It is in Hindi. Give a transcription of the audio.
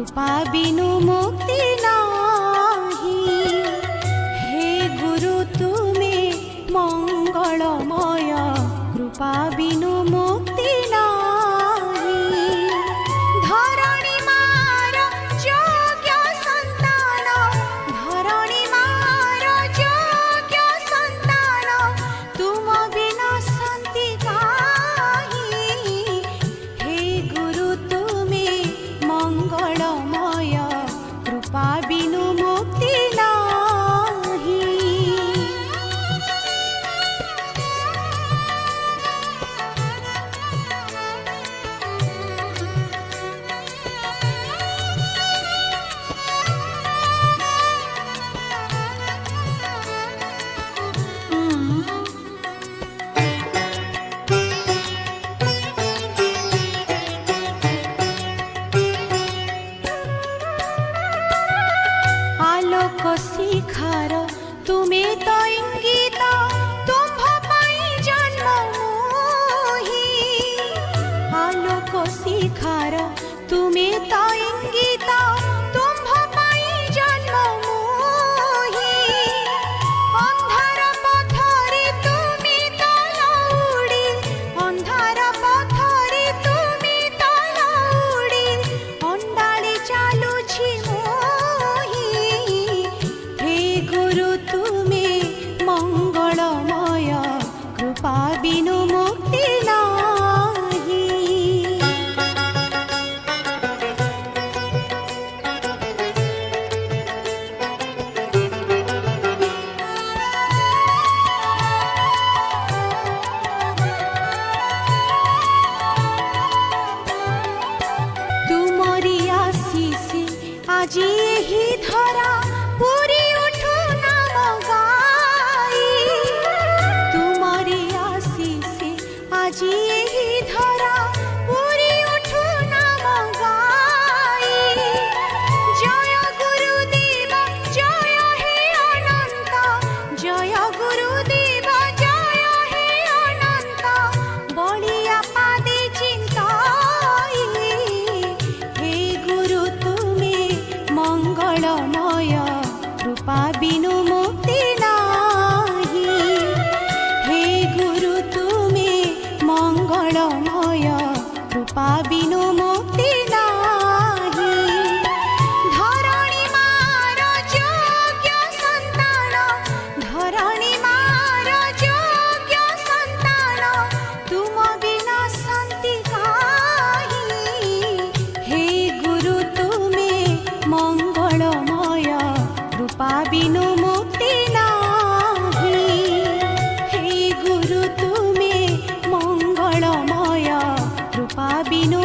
कृपा बिनु मुक्ति नाही। हे गुरु तुमे मंगलमय कृपा बिनु मुक्ति नाही। धरणी मार योग्य संतान, धरणी मार योग्य संतान, तुम बिना शांति काहि। हे गुरु तुमे मंगलमय कृपा बिनु मुक्ति नाही। आलोक शिखार तुमे तो इंगित, तुम्भ पाई जन्म मोहि। आलोक शिखार तुमे तो इंगित, तुम्भ पाई जन्म मोहि। अंधार पथरे तुमे तो लौड़ी, अंधार पथरे तुमे तो लौड़ी, अंडाळी चालुछि मोहि। हे गुरु तुमे मंगलमय कृपा बिनु मुक्ति नाही। तुमरी आशीषे আজি एही धरा पूरी उठू नाम गाई। तुमरी आशीषे আজি एही धरा पूरी उठू नाम गाई। जय गुरुदेव जय हे अनंत, जय गुरुदेव जय हे अनंत, बलिया पादे चिंताई। हे गुरु तुमे मंगलमय कृपा बिनु मुक्ति नाही। हे गुरु तुमे मंगलमय कृपा बिनु मुक्ति नाही। धरणी मार योग्य संतान, धरणी मार योग्य संतान, तुम बिना शांति काहि। हे गुरु तुमे मंगलमय कृपा बिनु मुक्ति नाही। हे गुरु तुमे मंगलमय कृपा बिनु